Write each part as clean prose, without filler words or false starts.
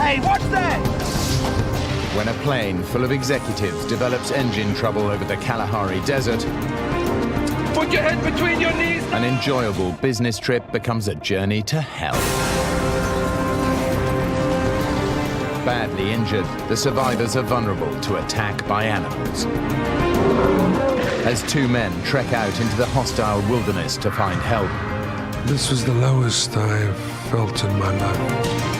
Hey, what's that? When a plane full of executives develops engine trouble over the Kalahari Desert, Put your head between your knees. an enjoyable business trip becomes a journey to hell. Badly injured, the survivors are vulnerable to attack by animals. As two men trek out into the hostile wilderness to find help, This was the lowest I have felt in my life.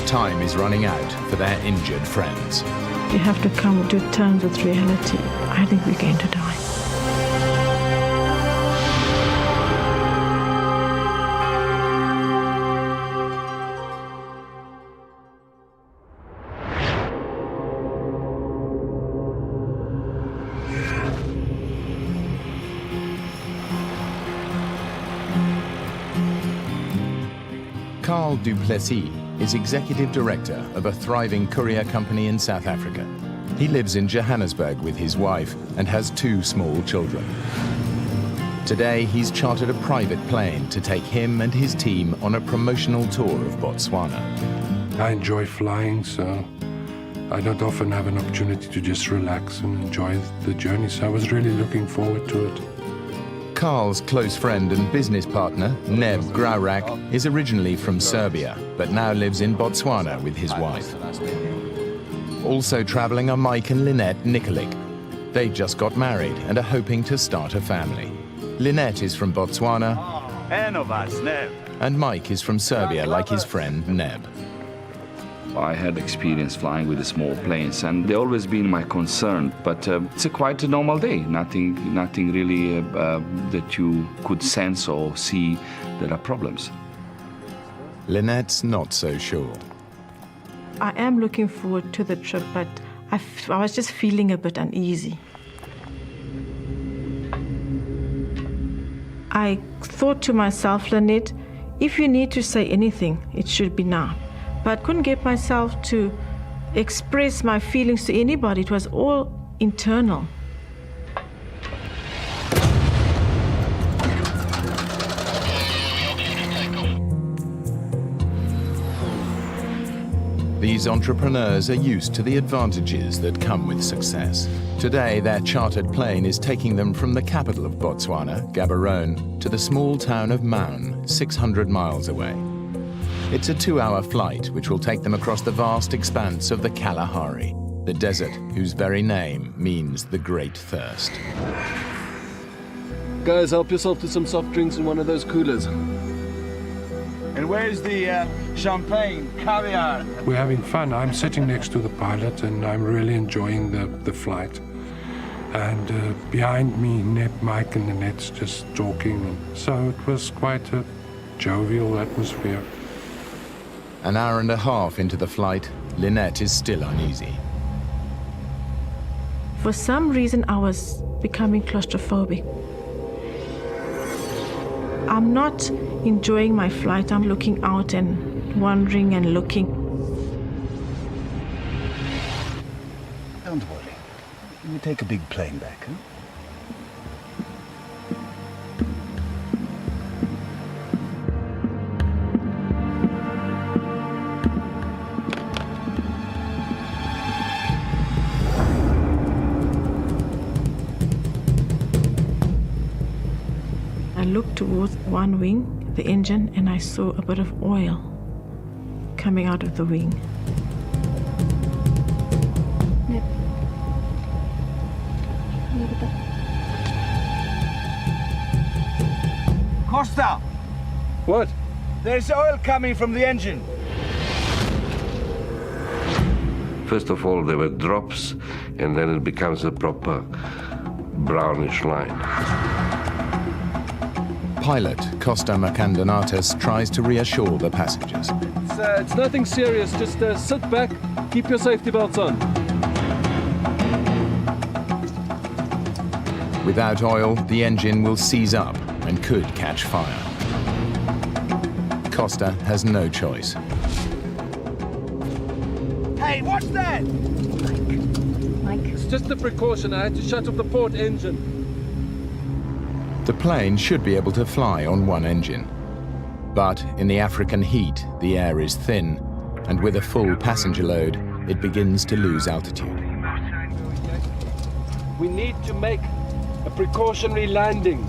time is running out for their injured friends. You have to come to terms with reality. I think we're going to die. Carl Duplessis is executive director of a thriving courier company in South Africa. He lives in Johannesburg with his wife and has two small children. Today, he's chartered a private plane to take him and his team on a promotional tour of Botswana. I enjoy flying, so I don't often have an opportunity to just relax and enjoy the journey, so I was really looking forward to it. Carl's close friend and business partner, Neb Graurak, is originally from Serbia, but now lives in Botswana with his wife. Also traveling are Mike and Lynette Nikolic. They just got married and are hoping to start a family. Lynette is from Botswana, and Mike is from Serbia like his friend Neb. I had experience flying with the small planes, and they always been my concern. But it's quite a normal day. Nothing really that you could sense or see there are problems. Lynette's not so sure. I am looking forward to the trip, but I was just feeling a bit uneasy. I thought to myself, Lynette, if you need to say anything, it should be now. But I couldn't get myself to express my feelings to anybody. It was all internal. These entrepreneurs are used to the advantages that come with success. Today, their chartered plane is taking them from the capital of Botswana, Gaborone, to the small town of Maun, 600 miles away. It's a 2-hour flight which will take them across the vast expanse of the Kalahari, the desert whose very name means the Great Thirst. Guys, help yourself to some soft drinks in one of those coolers. And where's the champagne, caviar? We're having fun. I'm sitting next to the pilot and I'm really enjoying the flight. And behind me, Neb, Mike and Lynette's just talking. So it was quite a jovial atmosphere. An hour and a half into the flight, Lynette is still uneasy. For some reason, I was becoming claustrophobic. I'm not enjoying my flight. I'm looking out and wondering and looking. Don't worry. We take a big plane back, huh? I looked towards one wing, the engine, and I saw a bit of oil coming out of the wing. Neb. Costa, What? there's oil coming from the engine. First of all, there were drops, and then it becomes a proper brownish line. Pilot Costa Macandonatis tries to reassure the passengers. It's nothing serious. Just sit back, keep your safety belts on. Without oil, the engine will seize up and could catch fire. Costa has no choice. Hey, what's that? It's just a precaution. I had to shut off the port engine. The plane should be able to fly on one engine. But in the African heat, the air is thin, and with a full passenger load, it begins to lose altitude. We need to make a precautionary landing.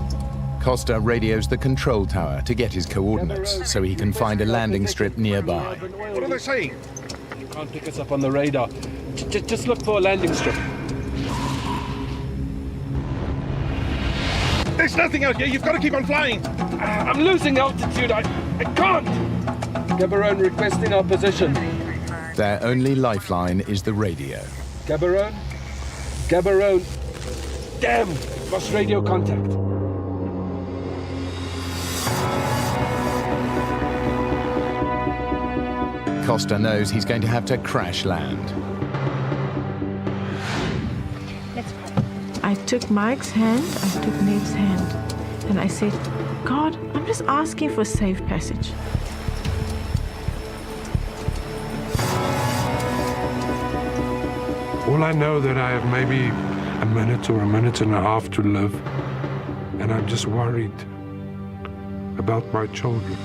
Costa radios the control tower to get his coordinates so he can find a landing strip nearby. What are they saying? You can't pick us up on the radar. Just look for a landing strip. There's nothing out here. You've got to keep on flying. I'm losing altitude. I can't. Gaborone requesting our position. Their only lifeline is the radio. Gaborone? Gaborone. Damn! Lost radio contact. Costa knows he's going to have to crash land. I took Mike's hand, I took Ned's hand, and I said, God, I'm just asking for safe passage. All I know that I have maybe a minute or a minute and a half to live, and I'm just worried about my children.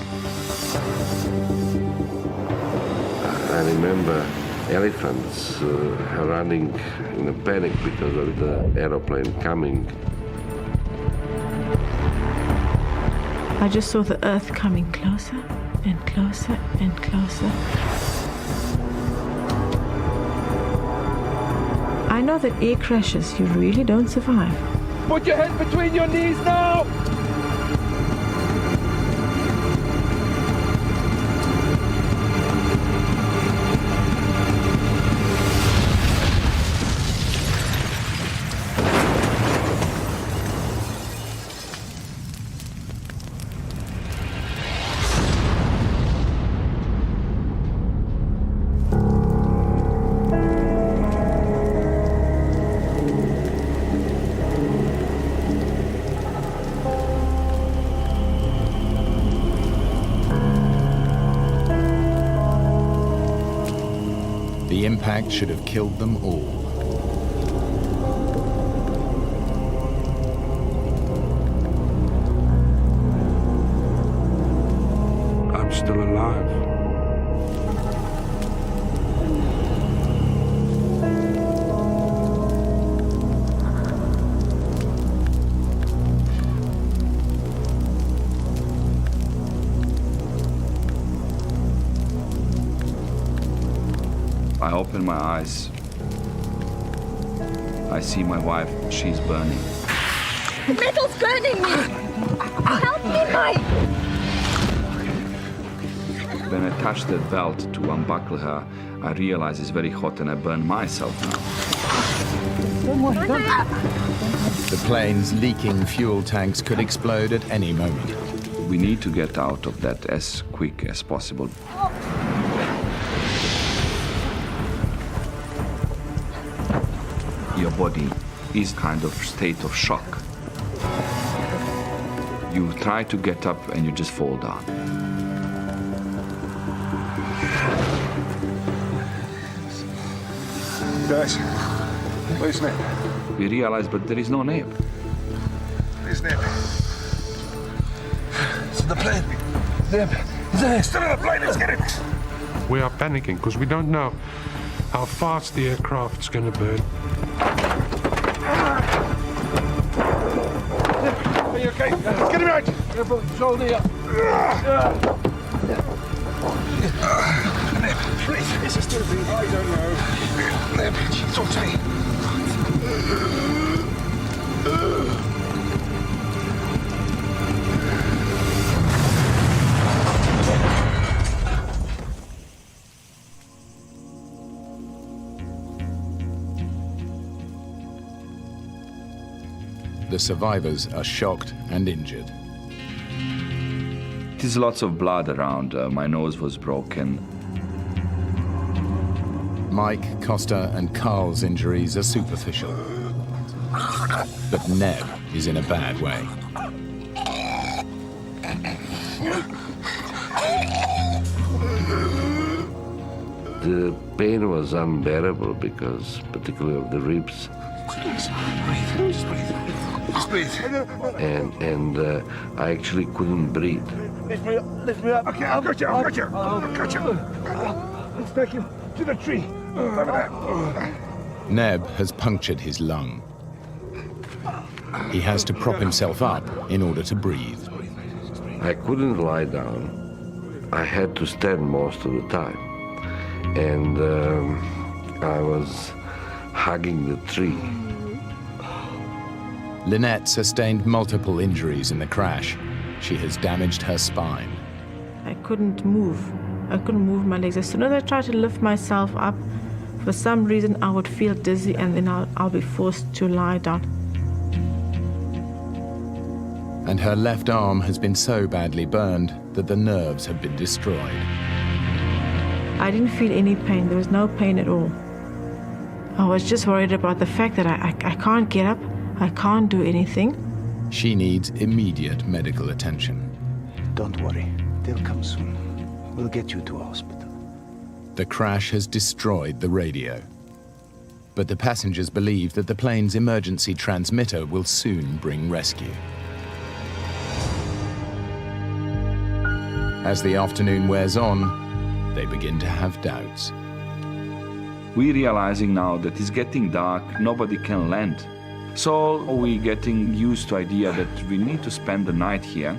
I remember elephants running in a panic because of the aeroplane coming. I just saw the earth coming closer and closer and closer. I know that air crashes, you really don't survive. Put your head between your knees now! The impact should have killed them all. I'm still alive. I open my eyes. I see my wife, she's burning. The metal's burning me! Help me, Mike! When I touch that belt to unbuckle her, I realize it's very hot and I burn myself now. The plane's leaking fuel tanks could explode at any moment. We need to get out of that as quick as possible. Your body is kind of state of shock. You try to get up and you just fall down. Guys, where's Ned? We realize, but there is no name. Where's Ned? It's in the plane. Ned, there. Still in the plane, let's get him. We are panicking because we don't know how fast the aircraft's going to burn. Are you okay? Let's get him out. Careful, shoulder up. Ned, please. Is this still being? I don't know. Ned, talk to me. The survivors are shocked and injured. There's lots of blood around. My nose was broken. Mike, Costa, and Carl's injuries are superficial. But Neb is in a bad way. The pain was unbearable because, particularly of the ribs. Just breathe. Just breathe. And I actually couldn't breathe. Lift me up. Okay, I've got you. Let's take him to the tree. Over there. Neb has punctured his lung. He has to prop himself up in order to breathe. I couldn't lie down. I had to stand most of the time. And I was hugging the tree. Lynette sustained multiple injuries in the crash. She has damaged her spine. I couldn't move. I couldn't move my legs. As soon as I tried to lift myself up, for some reason I would feel dizzy and then I'll be forced to lie down. And her left arm has been so badly burned that the nerves have been destroyed. I didn't feel any pain. There was no pain at all. I was just worried about the fact that I can't get up. I can't do anything. She needs immediate medical attention. Don't worry. They'll come soon. We'll get you to a hospital. The crash has destroyed the radio. But the passengers believe that the plane's emergency transmitter will soon bring rescue. As the afternoon wears on, they begin to have doubts. We're realizing now that it's getting dark, nobody can land. So we're getting used to the idea that we need to spend the night here.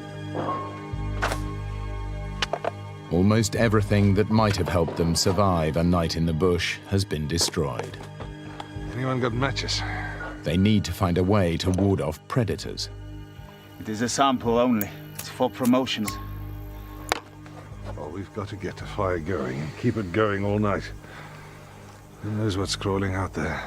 Almost everything that might have helped them survive a night in the bush has been destroyed. Anyone got matches? They need to find a way to ward off predators. It is a sample only. It's for promotions. Oh, we've got to get the fire going and keep it going all night. Who knows what's crawling out there?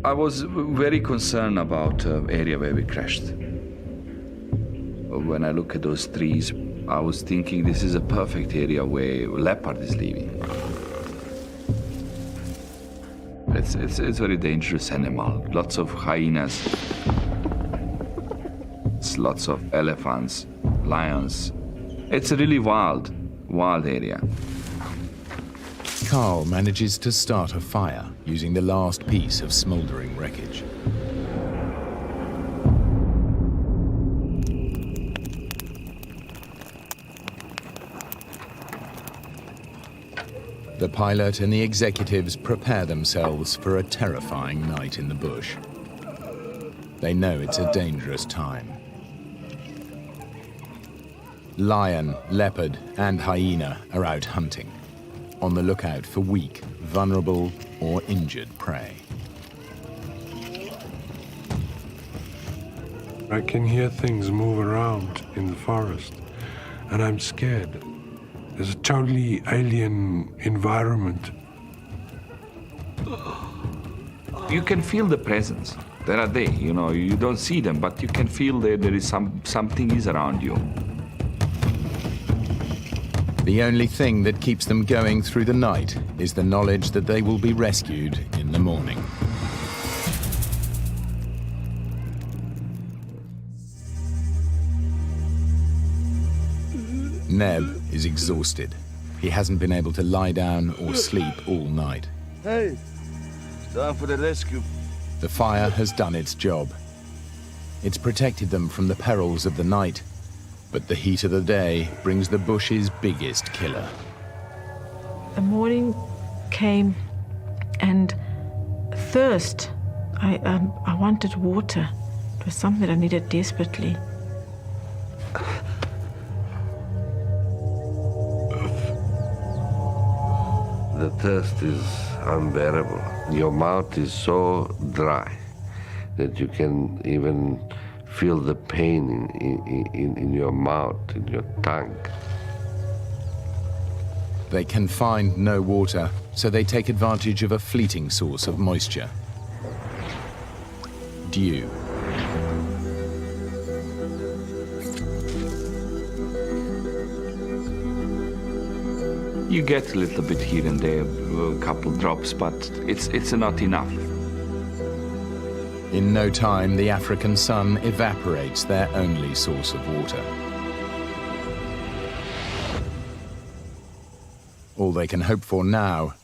I was very concerned about the area where we crashed. When I look at those trees, I was thinking this is a perfect area where leopard is living. It's a very dangerous animal. Lots of hyenas, lots of elephants, lions. It's a really wild area. Carl manages to start a fire using the last piece of smoldering wreckage. The pilot and the executives prepare themselves for a terrifying night in the bush. They know it's a dangerous time. Lion, leopard, and hyena are out hunting, on the lookout for weak, vulnerable, or injured prey. I can hear things move around in the forest, and I'm scared. There's a totally alien environment. You can feel the presence. There are they, you don't see them, but you can feel there is something is around you. The only thing that keeps them going through the night is the knowledge that they will be rescued in the morning. Neb is exhausted. He hasn't been able to lie down or sleep all night. Hey, it's time for the rescue. The fire has done its job. It's protected them from the perils of the night, but the heat of the day brings the bush's biggest killer. The morning came and thirst. I wanted water. It was something that I needed desperately. The thirst is unbearable. Your mouth is so dry that you can even feel the pain in your mouth, in your tongue. They can find no water, so they take advantage of a fleeting source of moisture. Dew. You get a little bit here and there, a couple drops, but it's not enough. In no time, the African sun evaporates their only source of water. All they can hope for now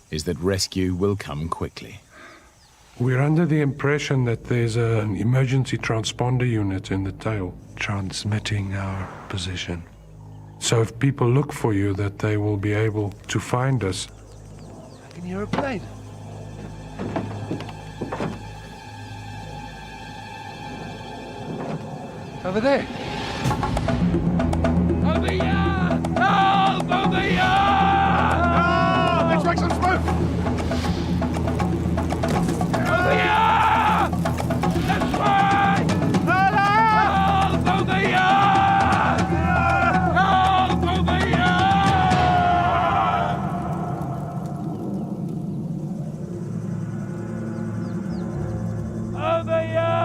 is that rescue will come quickly. We're under the impression that there's an emergency transponder unit in the tail transmitting our position. So if people look for you, that they will be able to find us. I can hear a plane. Over there. Over here! Help! Over here! Let's make some smoke! Over here! That's right! Help! Over here! Help! Over here! Over here!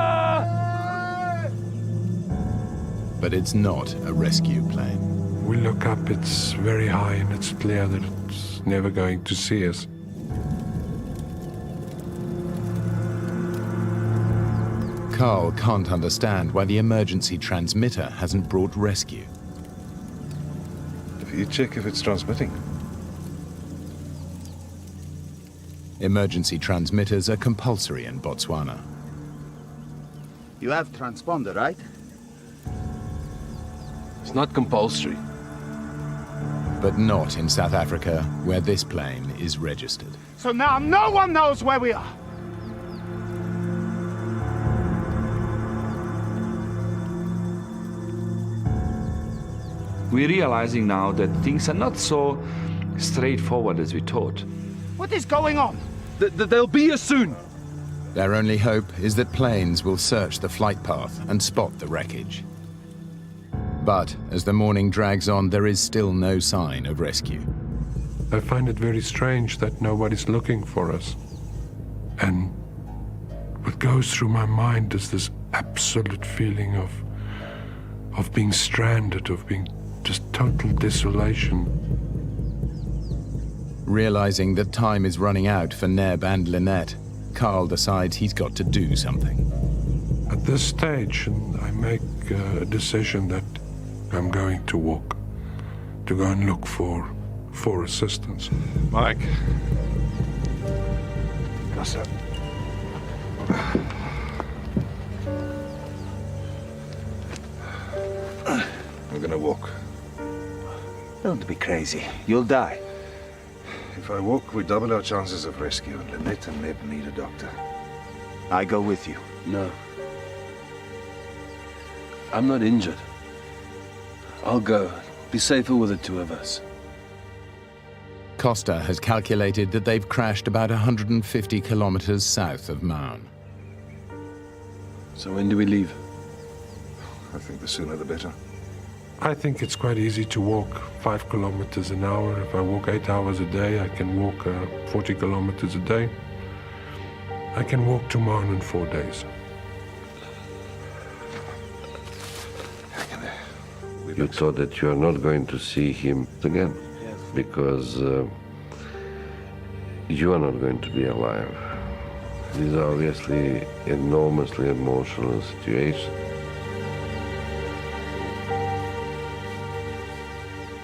But it's not a rescue plane. We look up, it's very high, and it's clear that it's never going to see us. Carl can't understand why the emergency transmitter hasn't brought rescue. If you check if it's transmitting. Emergency transmitters are compulsory in Botswana. You have transponder, right? It's not compulsory. But not in South Africa, where this plane is registered. So now no one knows where we are. We're realizing now that things are not so straightforward as we thought. What is going on? They'll be here soon. Their only hope is that planes will search the flight path and spot the wreckage. But as the morning drags on, there is still no sign of rescue. I find it very strange that nobody's looking for us. And what goes through my mind is this absolute feeling of being stranded, of being just total desolation. Realizing that time is running out for Neb and Lynette, Carl decides he's got to do something. At this stage, I make a decision that I'm going to walk, to go and look for assistance. Mike. Yes, sir. I'm gonna walk. Don't be crazy. You'll die. If I walk, we double our chances of rescue, and Lynette and Neb need a doctor. I go with you. No. I'm not injured. I'll go. Be safer with the two of us. Costa has calculated that they've crashed about 150 kilometers south of Maun. So when do we leave? I think the sooner the better. I think it's quite easy to walk 5 kilometers an hour. If I walk 8 hours a day, I can walk 40 kilometers a day. I can walk to Maun in 4 days. You thought that you are not going to see him again, because you are not going to be alive. These are obviously enormously emotional situations.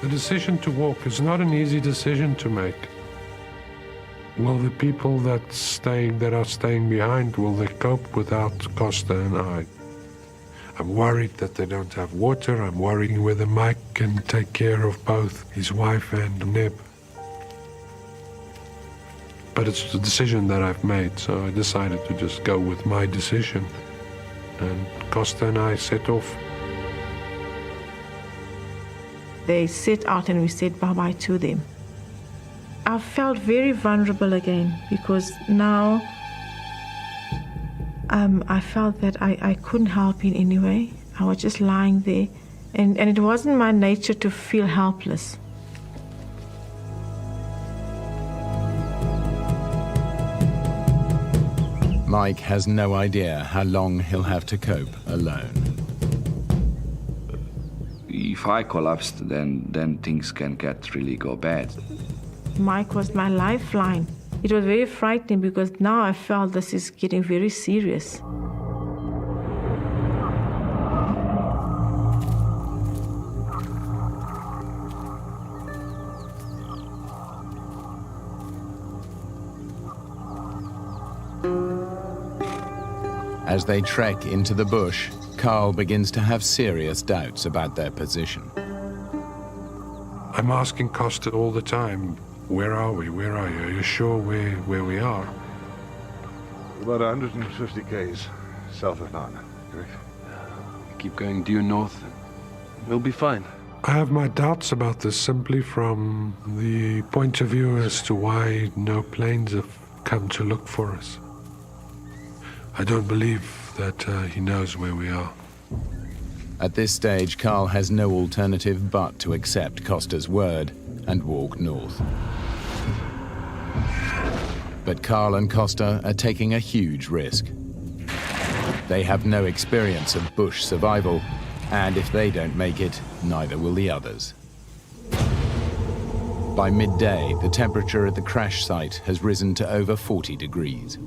The decision to walk is not an easy decision to make. Will the people that are staying behind, will they cope without Costa and I? I'm worried that they don't have water. I'm worried whether Mike can take care of both his wife and Neb. But it's the decision that I've made, so I decided to just go with my decision. And Costa and I set off. They set out and we said bye-bye to them. I felt very vulnerable again because now I felt that I couldn't help in any way. I was just lying there, and it wasn't my nature to feel helpless. Mike has no idea how long he'll have to cope alone. If I collapsed, then things can go bad. Mike was my lifeline. It was very frightening because now I felt this is getting very serious. As they trek into the bush, Carl begins to have serious doubts about their position. I'm asking Costa all the time, where are we? Where are you? Are you sure where we are? About 150 k's south of Nana, correct? Keep going due north. We'll be fine. I have my doubts about this simply from the point of view as to why no planes have come to look for us. I don't believe that he knows where we are. At this stage, Carl has no alternative but to accept Costa's word and walk north. But Carl and Costa are taking a huge risk. They have no experience of bush survival, and if they don't make it, neither will the others. By midday, the temperature at the crash site has risen to over 40 degrees.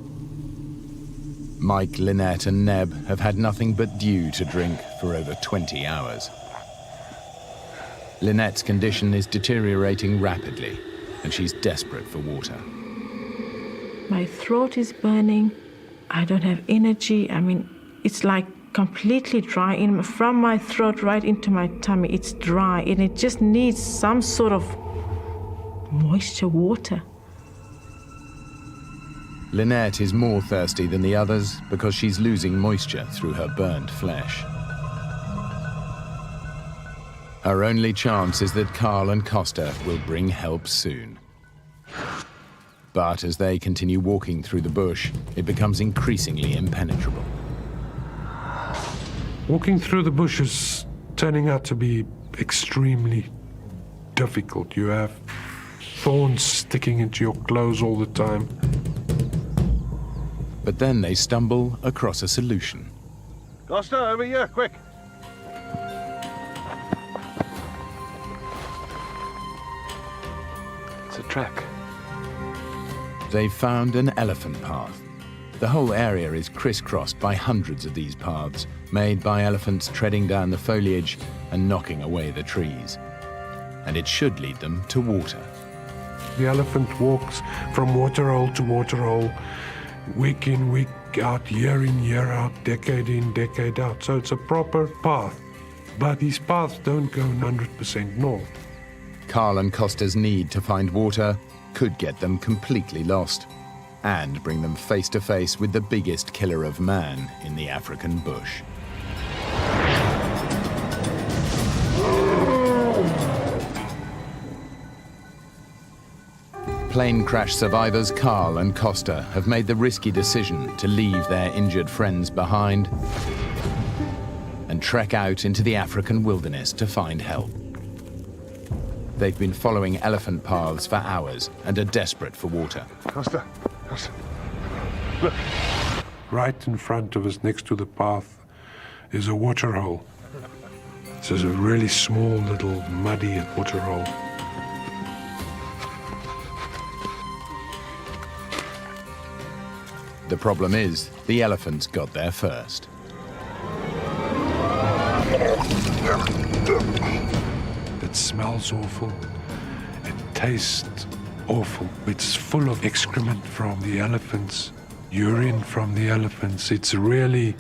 Mike, Lynette and Neb have had nothing but dew to drink for over 20 hours. Lynette's condition is deteriorating rapidly, and she's desperate for water. My throat is burning. I don't have energy. I mean, it's like completely dry. From my throat right into my tummy, it's dry, and it just needs some sort of moisture, water. Lynette is more thirsty than the others because she's losing moisture through her burned flesh. Her only chance is that Carl and Costa will bring help soon. But as they continue walking through the bush, it becomes increasingly impenetrable. Walking through the bush is turning out to be extremely difficult. You have thorns sticking into your clothes all the time. But then they stumble across a solution. Costa, over here, quick! It's a track. They've found an elephant path. The whole area is crisscrossed by hundreds of these paths, made by elephants treading down the foliage and knocking away the trees. And it should lead them to water. The elephant walks from waterhole to waterhole, week in, week out, year in, year out, decade in, decade out. So it's a proper path. But these paths don't go 100% north. Carl and Costa's need to find water could get them completely lost and bring them face to face with the biggest killer of man in the African bush. Plane crash survivors Carl and Costa have made the risky decision to leave their injured friends behind and trek out into the African wilderness to find help. They've been following elephant paths for hours and are desperate for water. Costa, Costa, look. Right in front of us, next to the path, is a waterhole. It's just a really small, little, muddy waterhole. The problem is, the elephants got there first. It smells awful. It tastes awful. It's full of excrement from the elephants, urine from the elephants. It's really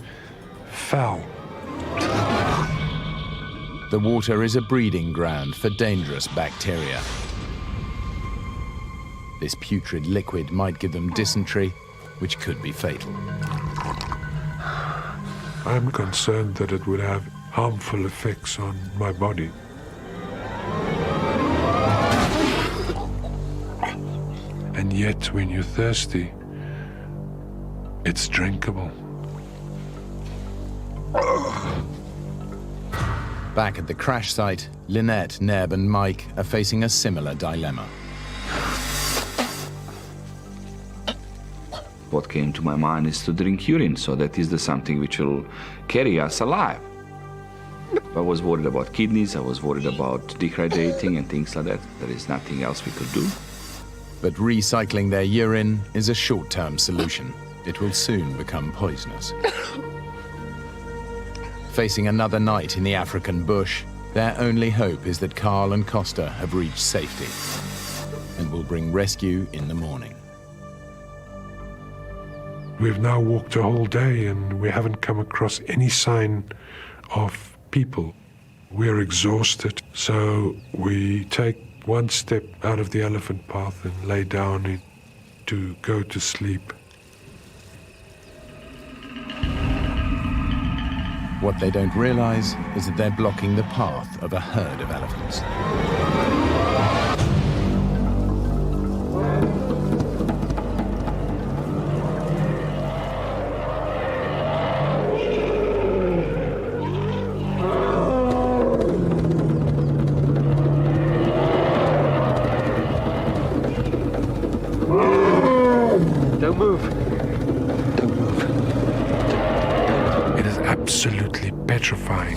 foul. The water is a breeding ground for dangerous bacteria. This putrid liquid might give them dysentery, which could be fatal. I'm concerned that it would have harmful effects on my body. And yet, when you're thirsty, it's drinkable. Back at the crash site, Lynette, Neb and Mike are facing a similar dilemma. What came to my mind is to drink urine, so that is the something which will carry us alive. I was worried about kidneys, I was worried about dehydrating and things like that. There is nothing else we could do. But recycling their urine is a short-term solution. It will soon become poisonous. Facing another night in the African bush, their only hope is that Carl and Costa have reached safety and will bring rescue in the morning. We've now walked a whole day and we haven't come across any sign of people. We're exhausted, so we take one step out of the elephant path and lay down to go to sleep. What they don't realize is that they're blocking the path of a herd of elephants. Don't move. Don't move. It is absolutely petrifying.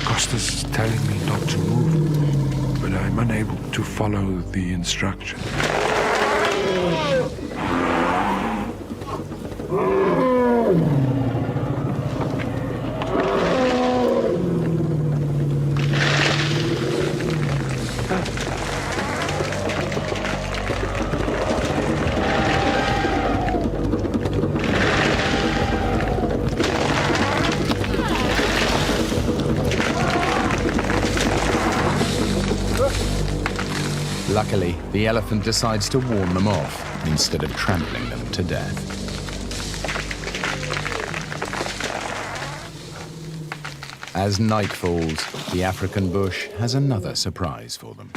Costas is telling me not to move, but I'm unable to follow the instruction. Luckily, the elephant decides to warn them off instead of trampling them to death. As night falls, the African bush has another surprise for them.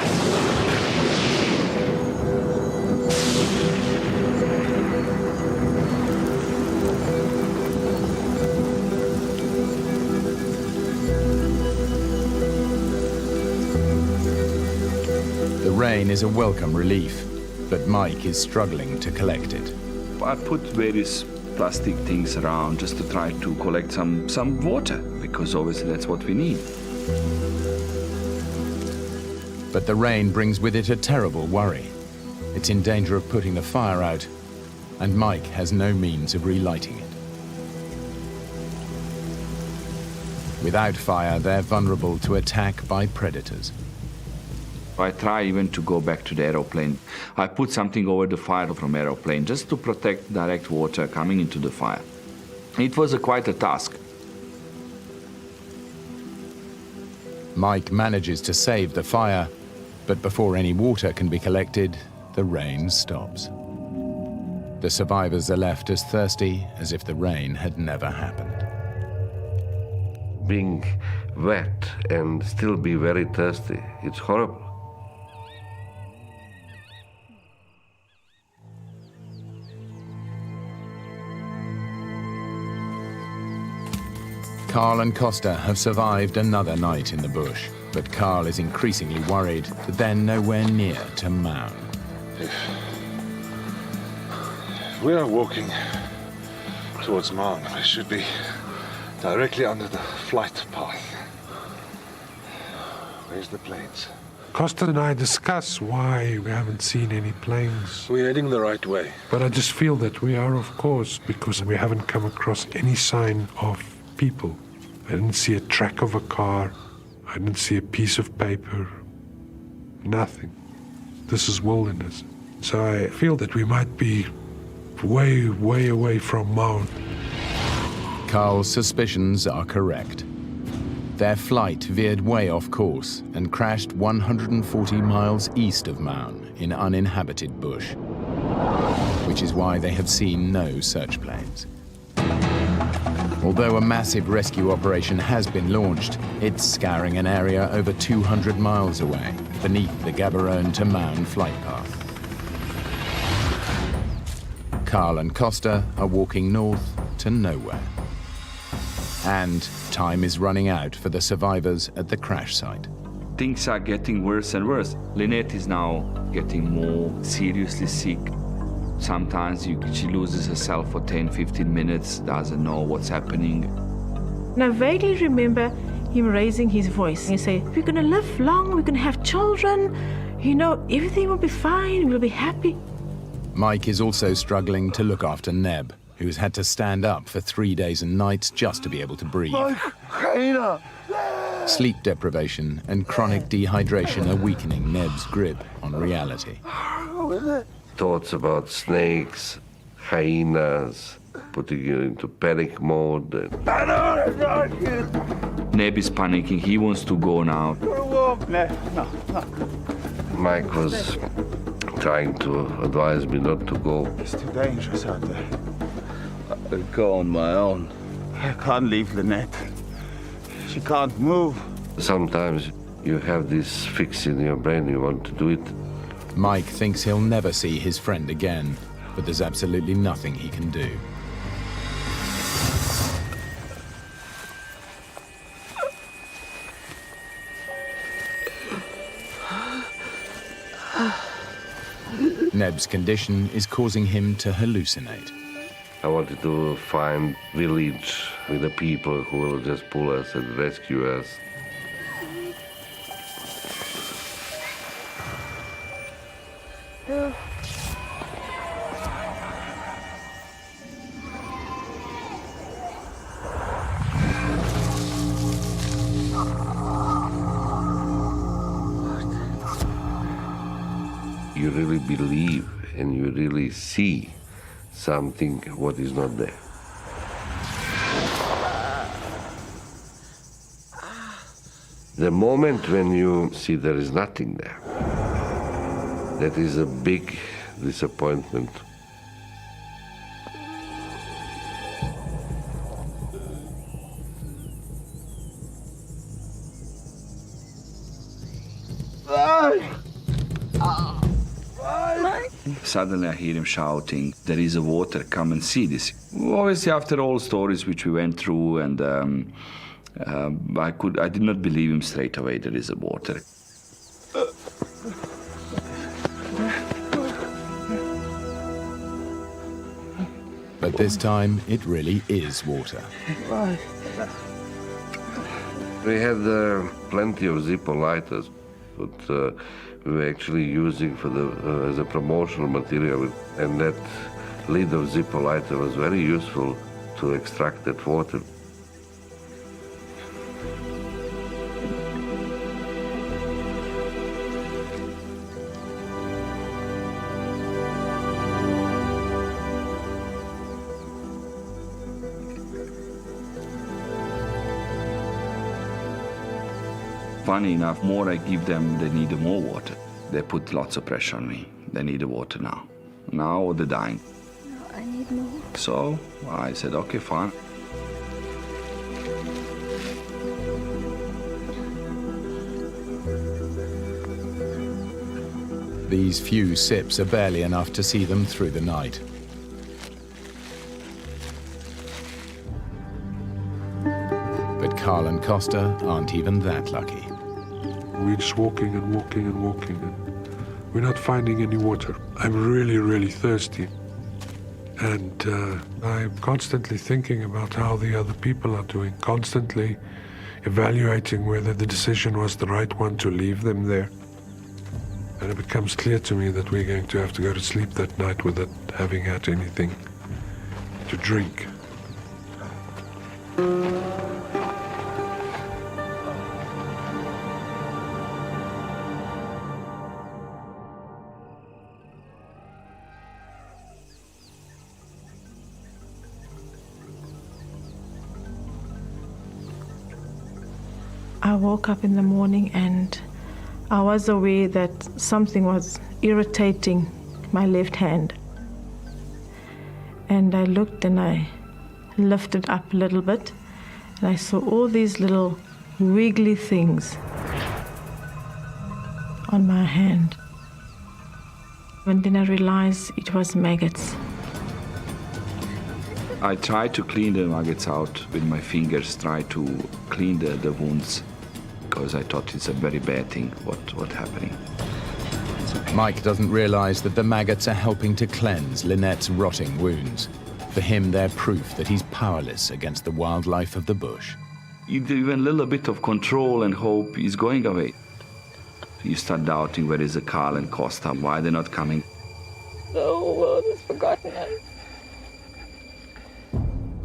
The rain is a welcome relief, but Mike is struggling to collect it. I put various plastic things around just to try to collect some water, because obviously that's what we need. But the rain brings with it a terrible worry. It's in danger of putting the fire out, and Mike has no means of relighting it. Without fire, they're vulnerable to attack by predators. I try even to go back to the aeroplane. I put something over the fire from aeroplane just to protect direct water coming into the fire. It was quite a task. Mike manages to save the fire, but before any water can be collected, the rain stops. The survivors are left as thirsty as if the rain had never happened. Being wet and still be very thirsty, it's horrible. Carl and Costa have survived another night in the bush, but Carl is increasingly worried that they're nowhere near to Maun. If we are walking towards Maun, we should be directly under the flight path. Where's the planes? Costa and I discuss why we haven't seen any planes. We're heading the right way. But I just feel that we are, of course, because we haven't come across any sign of people. I didn't see a track of a car. I didn't see a piece of paper. Nothing. This is wilderness. So I feel that we might be way, way away from Maun. Carl's suspicions are correct. Their flight veered way off course and crashed 140 miles east of Maun in uninhabited bush, which is why they have seen no search planes. Although a massive rescue operation has been launched, it's scouring an area over 200 miles away, beneath the Gaborone to Maun flight path. Carl and Costa are walking north to nowhere. And time is running out for the survivors at the crash site. Things are getting worse and worse. Lynette is now getting more seriously sick. Sometimes she loses herself for 10-15 minutes, doesn't know what's happening. And I vaguely remember him raising his voice. He said, we're going to live long, we're going to have children, you know, everything will be fine, we'll be happy. Mike is also struggling to look after Neb, who's had to stand up for 3 days and nights just to be able to breathe. Sleep deprivation and chronic dehydration are weakening Neb's grip on reality. Thoughts about snakes, hyenas, putting you into panic mode. Neb is panicking. He wants to go now. Mike was trying to advise me not to go. It's too dangerous out there. I'll go on my own. I can't leave Lynette. She can't move. Sometimes you have this fix in your brain, you want to do it. Mike thinks he'll never see his friend again, but there's absolutely nothing he can do. Neb's condition is causing him to hallucinate. I wanted to find village with the people who will just pull us and rescue us. You really believe and you really see something what is not there. The moment when you see there is nothing there, that is a big disappointment. Suddenly I hear him shouting, "There is a water, come and see this." Obviously, after all stories which we went through, and I did not believe him straight away, there is a water. But this time, it really is water. We had plenty of Zippo lighters, but we were actually using for as a promotional material, and that lid of Zippo lighter was very useful to extract that water. Funny enough, more I give them, they need more water. They put lots of pressure on me. They need the water now. Now they're dying. No, I need more. So I said, okay, fine. These few sips are barely enough to see them through the night. But Carl and Costa aren't even that lucky. We're just walking and walking and walking, and we're not finding any water. I'm really, really thirsty. And I'm constantly thinking about how the other people are doing, constantly evaluating whether the decision was the right one to leave them there. And it becomes clear to me that we're going to have to go to sleep that night without having had anything to drink. I woke up in the morning and I was aware that something was irritating my left hand. And I looked and I lifted up a little bit and I saw all these little wiggly things on my hand. And then I realized it was maggots. I tried to clean the maggots out with my fingers, try to clean the wounds, because I thought it's a very bad thing, what's happening. Mike doesn't realize that the maggots are helping to cleanse Lynette's rotting wounds. For him, they're proof that he's powerless against the wildlife of the bush. Even a little bit of control and hope is going away. You start doubting, where is the Carl and Costa? Why they're not coming? The whole world has forgotten us.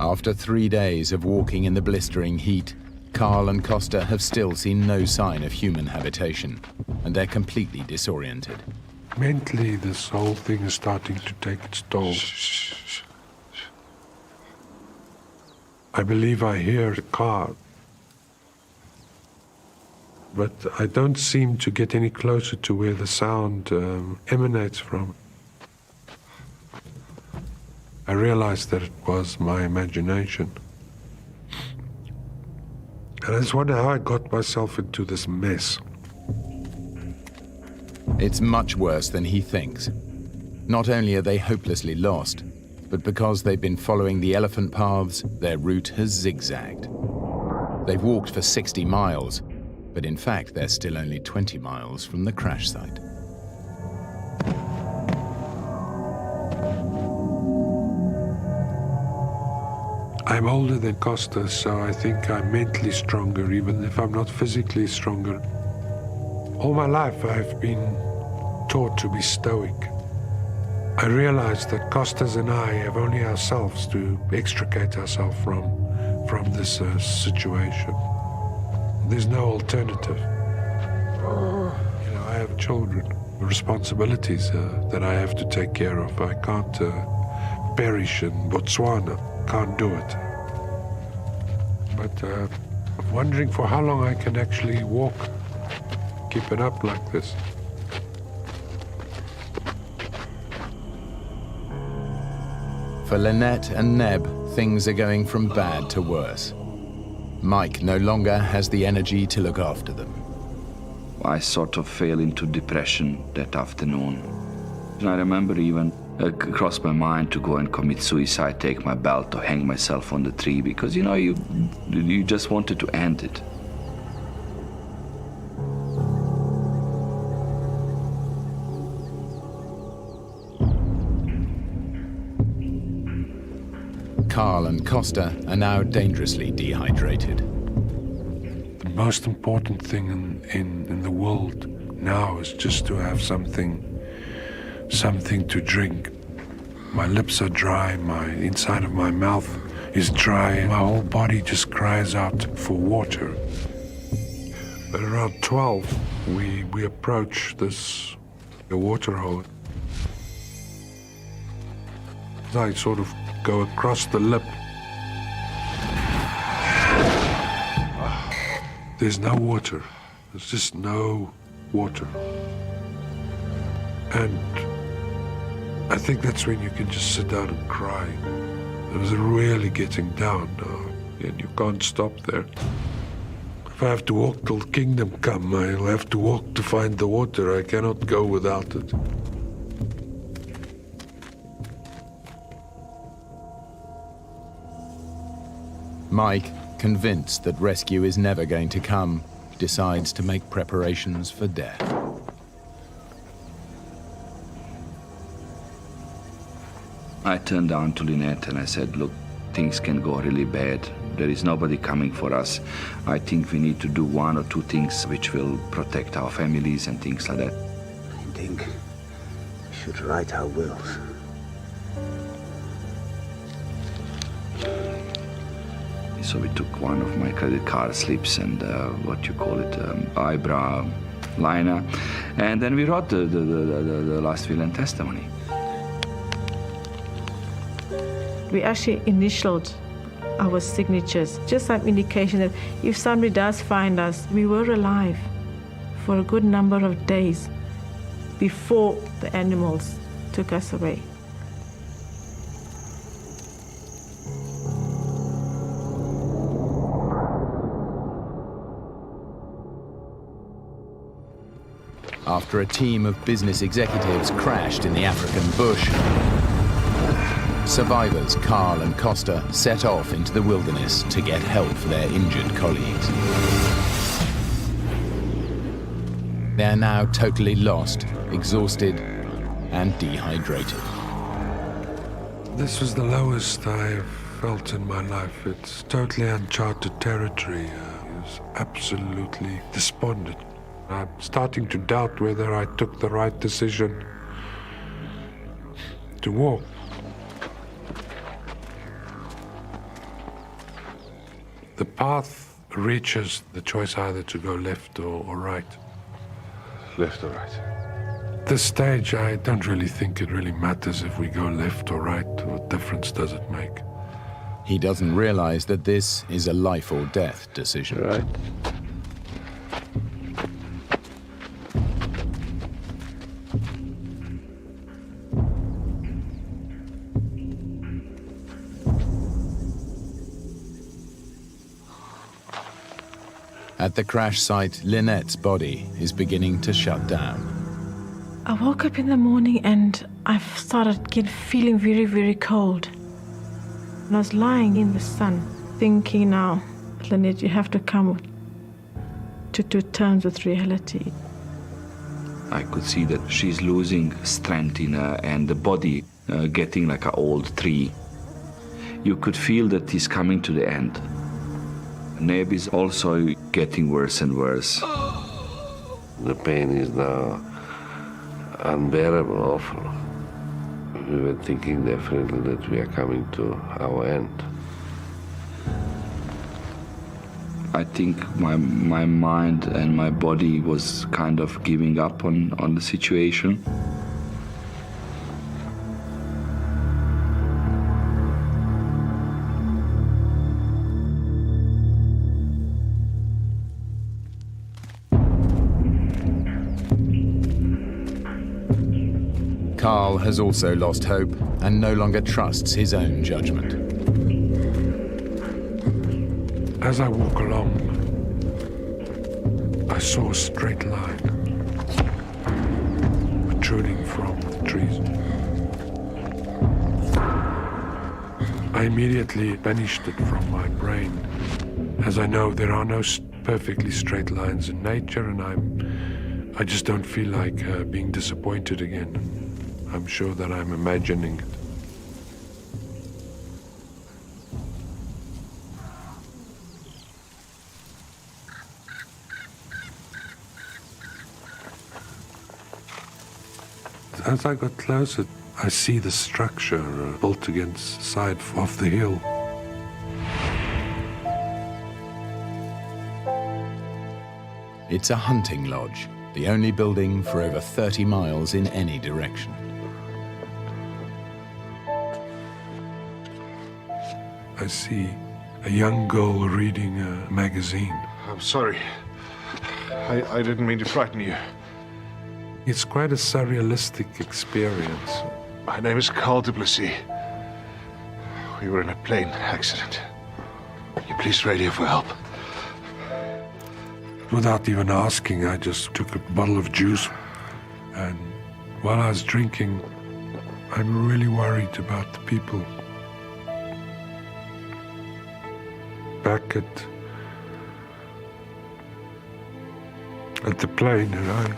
After 3 days of walking in the blistering heat, Carl and Costa have still seen no sign of human habitation, and they're completely disoriented. Mentally, this whole thing is starting to take its toll. I believe I hear a car, but I don't seem to get any closer to where the sound emanates from. I realized that it was my imagination. And I just wonder how I got myself into this mess. It's much worse than he thinks. Not only are they hopelessly lost, but because they've been following the elephant paths, their route has zigzagged. They've walked for 60 miles, but in fact they're still only 20 miles from the crash site. I'm older than Costa, so I think I'm mentally stronger, even if I'm not physically stronger. All my life I've been taught to be stoic. I realize that Costas and I have only ourselves to extricate ourselves from this situation. There's no alternative. You know, I have children, responsibilities that I have to take care of. I can't perish in Botswana. Can't do it. But I'm wondering for how long I can actually walk, keep it up like this. For Lynette and Neb, things are going from bad to worse. Mike no longer has the energy to look after them. I sort of fell into depression that afternoon. I remember even it crossed my mind to go and commit suicide, take my belt or hang myself on the tree, because, you know, you just wanted to end it. Carl and Costa are now dangerously dehydrated. The most important thing in the world now is just to have something to drink. My lips are dry, my inside of my mouth is dry, my whole body just cries out for water. At around 12, we approach the water hole. I sort of go across the lip. There's no water. There's just no water. And I think that's when you can just sit down and cry. It was really getting down now, and you can't stop there. If I have to walk till kingdom come, I'll have to walk to find the water. I cannot go without it. Mike, convinced that rescue is never going to come, decides to make preparations for death. I turned down to Lynette and I said, look, things can go really bad. There is nobody coming for us. I think we need to do one or two things which will protect our families and things like that. I think we should write our wills. So we took one of my credit card slips and eyebrow liner, and then we wrote the last will and testimony. We actually initialed our signatures, just some indication that if somebody does find us, we were alive for a good number of days before the animals took us away. After a team of business executives crashed in the African bush, survivors Carl and Costa set off into the wilderness to get help for their injured colleagues. They are now totally lost, exhausted, and dehydrated. This was the lowest I've felt in my life. It's totally uncharted territory. I was absolutely despondent. I'm starting to doubt whether I took the right decision to walk. The path reaches the choice either to go left or right. Left or right? At this stage, I don't really think it really matters if we go left or right. What difference does it make? He doesn't realize that this is a life or death decision. Right. At the crash site, Lynette's body is beginning to shut down. I woke up in the morning and I started feeling very, very cold. And I was lying in the sun, thinking now, Lynette, you have to come to terms with reality. I could see that she's losing strength in her and the body getting like an old tree. You could feel that he's coming to the end. Neb is also getting worse and worse. The pain is now unbearable, awful. We were thinking definitely that we are coming to our end. I think my mind and my body was kind of giving up on the situation. Carl has also lost hope and no longer trusts his own judgment. As I walk along, I saw a straight line protruding from the trees. I immediately banished it from my brain, as I know there are no perfectly straight lines in nature, and I just don't feel like being disappointed again. I'm sure that I'm imagining it. As I got closer, I see the structure built against the side of the hill. It's a hunting lodge, the only building for over 30 miles in any direction. I see a young girl reading a magazine. I'm sorry. I didn't mean to frighten you. It's quite a surrealistic experience. My name is Carl Duplessis. We were in a plane accident. Can you please radio for help? Without even asking, I just took a bottle of juice. And while I was drinking, I'm really worried about the people. Back at the plane, and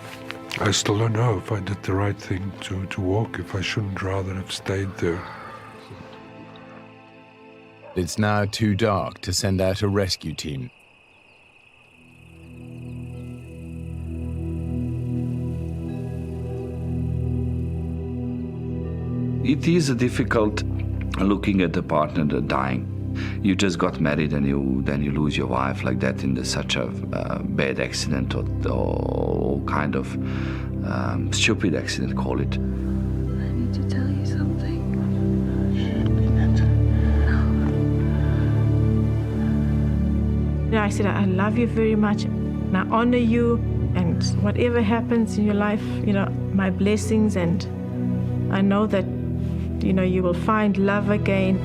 I still don't know if I did the right thing to walk, if I shouldn't rather have stayed there. It's now too dark to send out a rescue team. It is difficult looking at the partner that dying. You just got married and then you lose your wife like that in such a bad accident or kind of stupid accident, call it. I need to tell you something. I said, I love you very much, and I honor you, and whatever happens in your life, my blessings, and I know that, you will find love again.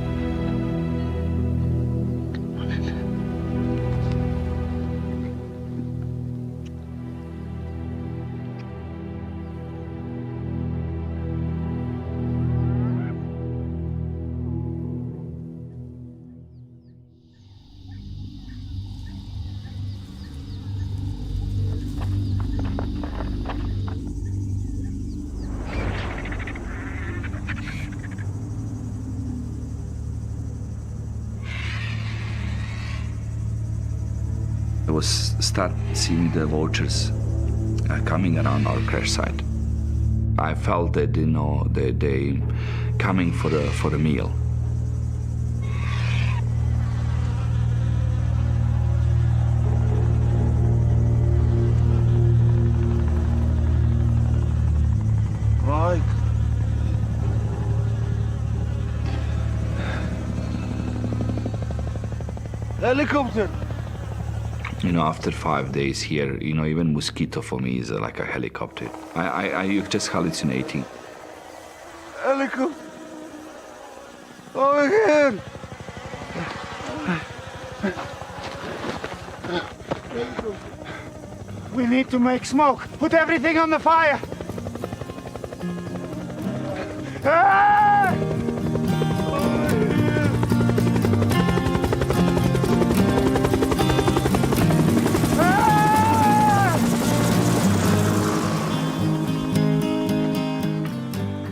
I start seeing the vultures coming around our crash site. I felt that they coming for the meal. Mike. Helicopter! You know, after 5 days here, you know, even mosquito for me is like a helicopter. You're just hallucinating. Helicopter! Over here! We need to make smoke. Put everything on the fire. Ah!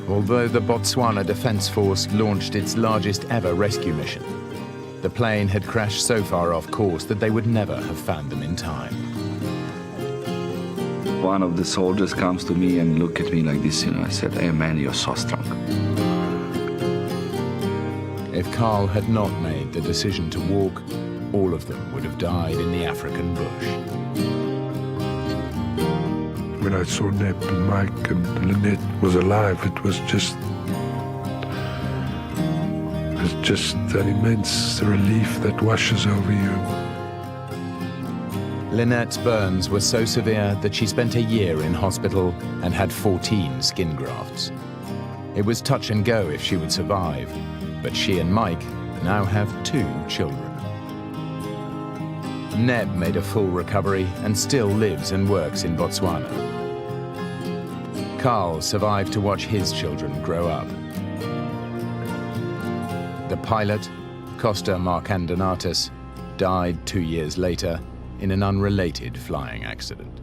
Although the Botswana Defence Force launched its largest ever rescue mission, the plane had crashed so far off course that they would never have found them in time. One of the soldiers comes to me and look at me like this, you know. I said, "Hey man, you're so strong." If Carl had not made the decision to walk, all of them would have died in the African bush. When I saw Neb and Mike and Lynette was alive, it was just an immense relief that washes over you. Lynette's burns were so severe that she spent a year in hospital and had 14 skin grafts. It was touch and go if she would survive, but she and Mike now have 2 children. Neb made a full recovery and still lives and works in Botswana. Carl survived to watch his children grow up. The pilot, Costa Markandonatis, died 2 years later in an unrelated flying accident.